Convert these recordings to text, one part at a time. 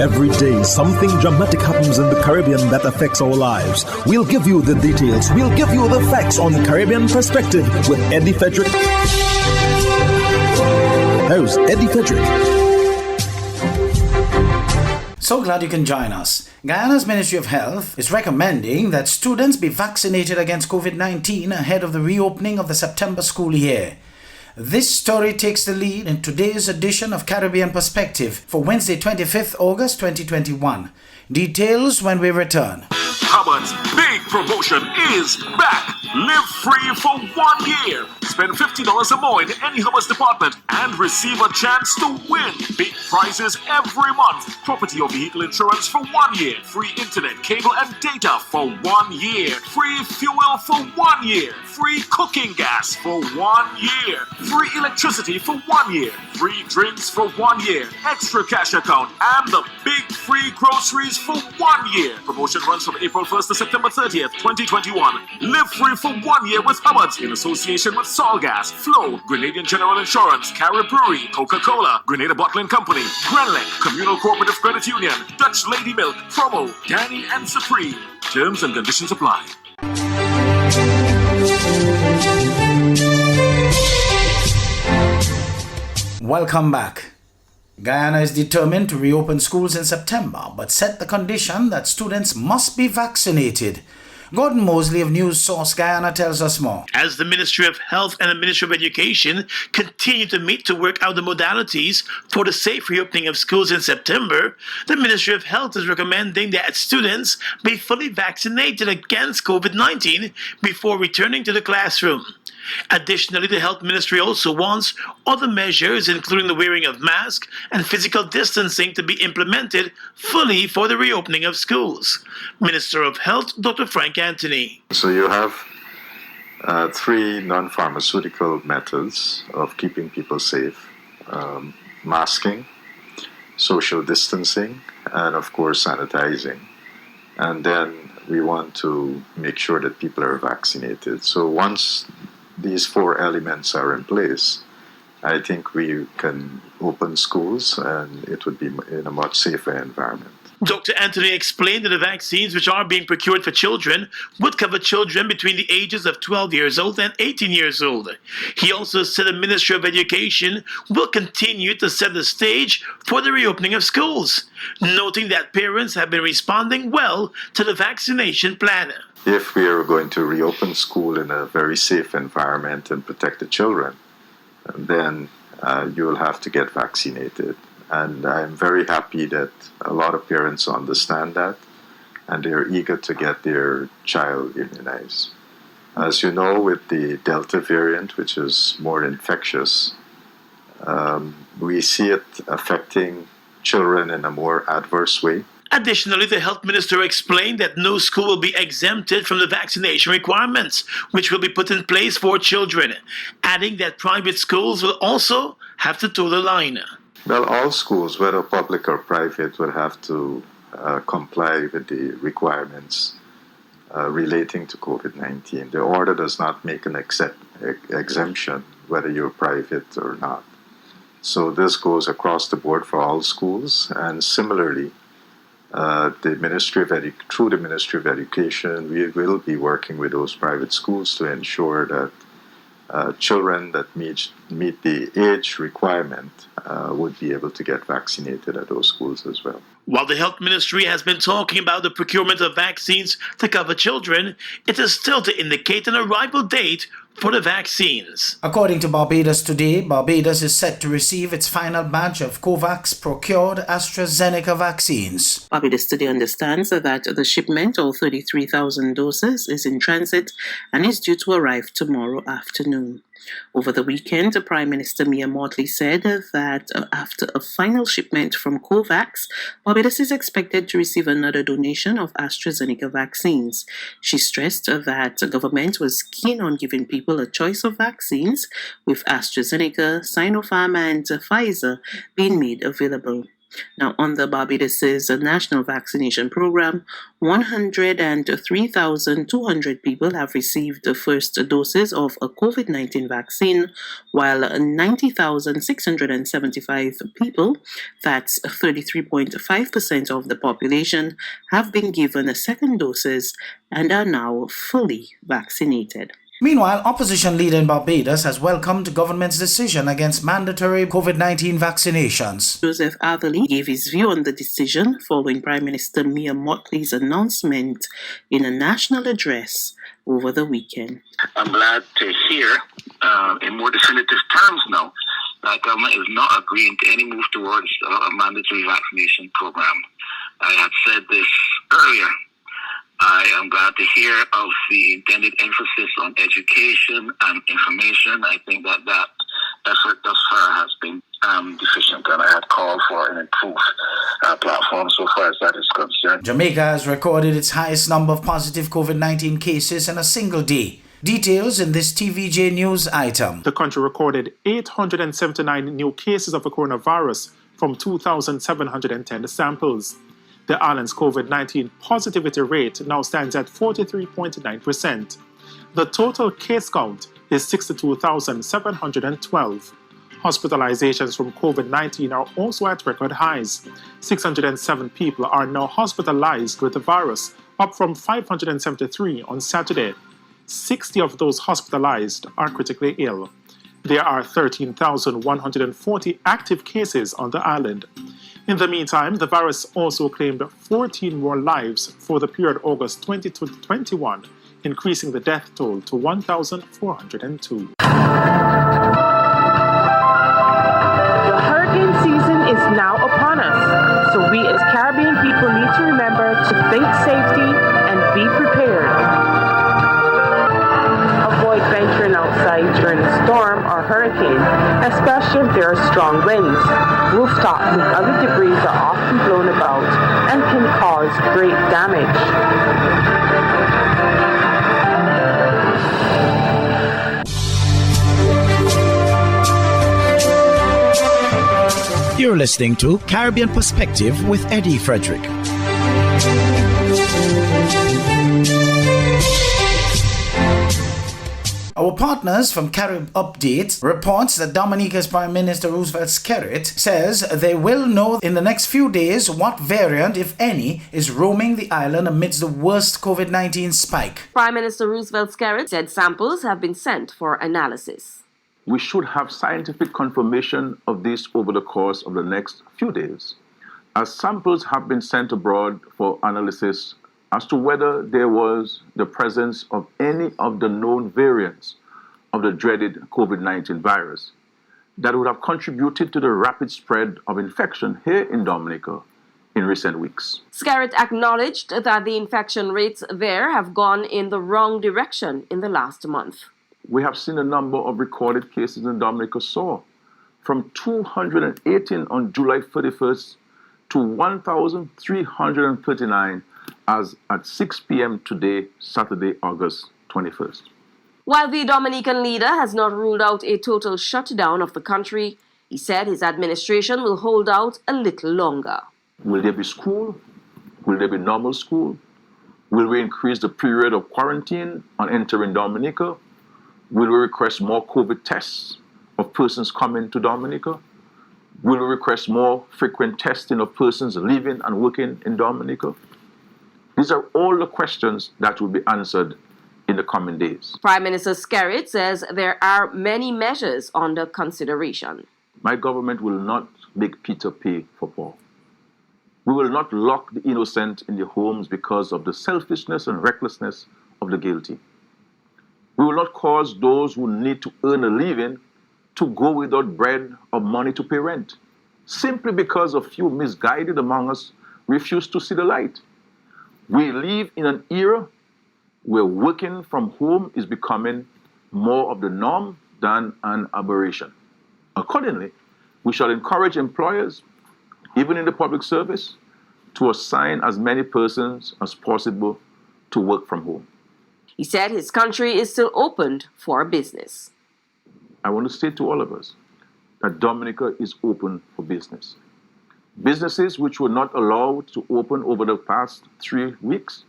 Every day, something dramatic happens in the Caribbean that affects our lives. We'll give you the details. We'll give you the facts on Caribbean Perspective with Eddie Frederick. Here's Eddie Frederick. So glad you can join us. Guyana's Ministry of Health is recommending that students be vaccinated against COVID-19 ahead of the reopening of the September school year. This story takes the lead in today's edition of Caribbean Perspective for Wednesday, 25th August 2021. Details when we return. Hubbard's big promotion is back. Live free for 1 year. Spend $50 or more in any Hubbard's department and receive a chance to win big prizes every month. Property or vehicle insurance for 1 year. Free internet, cable and data for 1 year. Free fuel for 1 year. Free cooking gas for 1 year. Free electricity for 1 year. Free drinks for 1 year. Extra cash account and the big free groceries for 1 year. Promotion runs from April 1st to September 30th, 2021. Live free for 1 year with Hubbard's in association with Solgas, Flow, Grenadian General Insurance, Carib Brewery, Coca-Cola, Grenada Bottling Company, Grenlec, Communal Cooperative Credit Union, Dutch Lady Milk, Promo, Danny and Supreme. Terms and conditions apply. Welcome back. Guyana is determined to reopen schools in September, but set the condition that students must be vaccinated. Gordon Mosley of News Source Guyana tells us more. As the Ministry of Health and the Ministry of Education continue to meet to work out the modalities for the safe reopening of schools in September, the Ministry of Health is recommending that students be fully vaccinated against COVID-19 before returning to the classroom. Additionally, the Health Ministry also wants other measures, including the wearing of masks and physical distancing, to be implemented fully for the reopening of schools. Minister of Health, Dr. Frank Anthony. So you have three non-pharmaceutical methods of keeping people safe. Masking, social distancing, and of course sanitizing. And then we want to make sure that people are vaccinated. So once these four elements are in place, I think we can open schools and it would be in a much safer environment. Dr. Anthony explained that the vaccines which are being procured for children would cover children between the ages of 12 years old and 18 years old. He also said the Ministry of Education will continue to set the stage for the reopening of schools, noting that parents have been responding well to the vaccination plan. If we are going to reopen school in a very safe environment and protect the children, then you will have to get vaccinated. And I'm very happy that a lot of parents understand that and they're eager to get their child immunized. As you know, with the Delta variant, which is more infectious, we see it affecting children in a more adverse way. Additionally, the Health Minister explained that no school will be exempted from the vaccination requirements, which will be put in place for children, adding that private schools will also have to toe the line. Well, all schools, whether public or private, would have to comply with the requirements relating to COVID-19. The order does not make an exemption, whether you're private or not. So this goes across the board for all schools, and similarly, through the Ministry of Education, we will be working with those private schools to ensure that children that meet the age requirement would be able to get vaccinated at those schools as well. While the Health Ministry has been talking about the procurement of vaccines to cover children, it is still to indicate an arrival date for the vaccines. According to Barbados Today, Barbados is set to receive its final batch of COVAX procured AstraZeneca vaccines. Barbados Today understands that the shipment of 33,000 doses is in transit and is due to arrive tomorrow afternoon. Over the weekend, Prime Minister Mia Mottley said that after a final shipment from COVAX, Barbados is expected to receive another donation of AstraZeneca vaccines. She stressed that the government was keen on giving people a choice of vaccines, with AstraZeneca, Sinopharm and Pfizer being made available. Now, under Barbados's national vaccination program, 103,200 people have received the first doses of a COVID-19 vaccine, while 90,675 people, that's 33.5% of the population, have been given second doses and are now fully vaccinated. Meanwhile, opposition leader in Barbados has welcomed government's decision against mandatory COVID-19 vaccinations. Joseph Atherley gave his view on the decision following Prime Minister Mia Mottley's announcement in a national address over the weekend. I'm glad to hear in more definitive terms now that government is not agreeing to any move towards a mandatory vaccination program. I had said this earlier. I am glad to hear of the intended emphasis on education and information. I think that effort thus far has been deficient, and I had called for an improved platform so far as that is concerned. Jamaica has recorded its highest number of positive COVID-19 cases in a single day. Details in this TVJ News item. The country recorded 879 new cases of the coronavirus from 2,710 samples. The island's COVID-19 positivity rate now stands at 43.9%. The total case count is 62,712. Hospitalizations from COVID-19 are also at record highs. 607 people are now hospitalized with the virus, up from 573 on Saturday. 60 of those hospitalized are critically ill. There are 13,140 active cases on the island. In the meantime, the virus also claimed 14 more lives for the period August 2021, increasing the death toll to 1,402. The hurricane season is now upon us, so we as Caribbean people need to remember to think safety and be prepared. Avoid venturing outside during a storm or hurricane, especially if there are strong winds. Rooftops and other debris are often blown about and can cause great damage. You're listening to Caribbean Perspective with Eddie Frederick. Our partners from Carib Update reports that Dominica's Prime Minister Roosevelt Skerrit says they will know in the next few days what variant, if any, is roaming the island amidst the worst COVID-19 spike. Prime Minister Roosevelt Skerrit said samples have been sent for analysis. We should have scientific confirmation of this over the course of the next few days, as samples have been sent abroad for analysis as to whether there was the presence of any of the known variants of the dreaded COVID-19 virus that would have contributed to the rapid spread of infection here in Dominica in recent weeks. Skerrit acknowledged that the infection rates there have gone in the wrong direction in the last month. We have seen a number of recorded cases in Dominica soar from 218 on July 31st to 1,339 as at 6 p.m. today, Saturday, August 21st. While the Dominican leader has not ruled out a total shutdown of the country, he said his administration will hold out a little longer. Will there be school? Will there be normal school? Will we increase the period of quarantine on entering Dominica? Will we request more COVID tests of persons coming to Dominica? Will we request more frequent testing of persons living and working in Dominica? These are all the questions that will be answered in the coming days. Prime Minister Skerrit says there are many measures under consideration. My government will not make Peter pay for Paul. We will not lock the innocent in their homes because of the selfishness and recklessness of the guilty. We will not cause those who need to earn a living to go without bread or money to pay rent, simply because a few misguided among us refuse to see the light. We live in an era where working from home is becoming more of the norm than an aberration. Accordingly, we shall encourage employers, even in the public service, to assign as many persons as possible to work from home. He said his country is still opened for business. I want to say to all of us that Dominica is open for business. Businesses which were not allowed to open over the past 3 weeks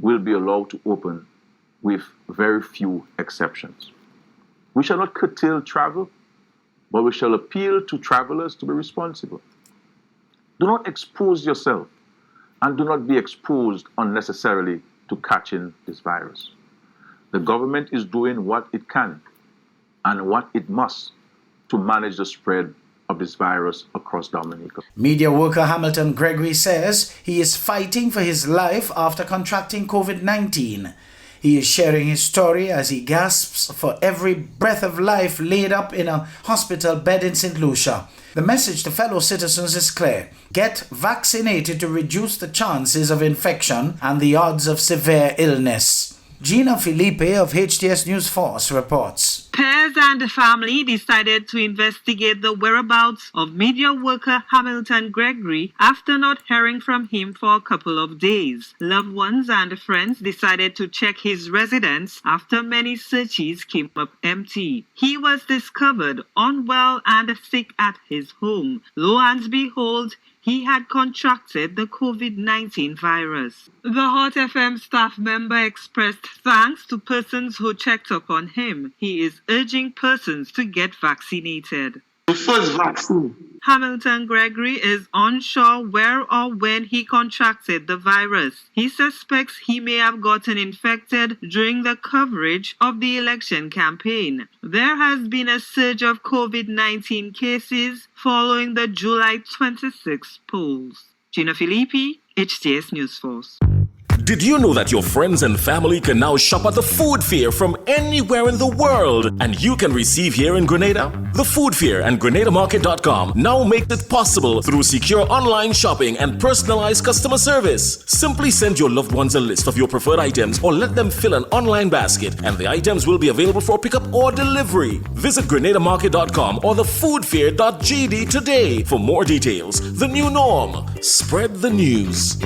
will be allowed to open with very few exceptions. We shall not curtail travel, but we shall appeal to travelers to be responsible. Do not expose yourself and do not be exposed unnecessarily to catching this virus. The government is doing what it can and what it must to manage the spread of this virus across Dominica. Media worker Hamilton Gregory says he is fighting for his life after contracting COVID-19. He is sharing his story as he gasps for every breath of life laid up in a hospital bed in St. Lucia. The message to fellow citizens is clear. Get vaccinated to reduce the chances of infection and the odds of severe illness. Gina Felipe of HTS News Force reports. Peers and the family decided to investigate the whereabouts of media worker Hamilton Gregory after not hearing from him for a couple of days. Loved ones and friends decided to check his residence after many searches came up empty. He was discovered unwell and sick at his home. Lo and behold, he had contracted the COVID-19 virus. The Hot FM staff member expressed thanks to persons who checked up on him. He is urging persons to get vaccinated. The first vaccine. Hamilton Gregory is unsure where or when he contracted the virus. He suspects he may have gotten infected during the coverage of the election campaign. There has been a surge of COVID-19 cases following the July 26 polls. Gina Filippi, HTS News Force. Did you know that your friends and family can now shop at the Food Fair from anywhere in the world and you can receive here in Grenada? The Food Fair and GrenadaMarket.com now make it possible through secure online shopping and personalized customer service. Simply send your loved ones a list of your preferred items or let them fill an online basket and the items will be available for pickup or delivery. Visit GrenadaMarket.com or thefoodfair.gd today for more details. The new norm. Spread the news.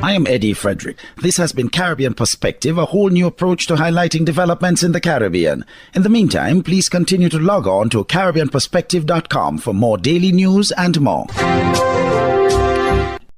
I am Eddie Frederick. This has been Caribbean Perspective, a whole new approach to highlighting developments in the Caribbean. In the meantime, please continue to log on to CaribbeanPerspective.com for more daily news and more.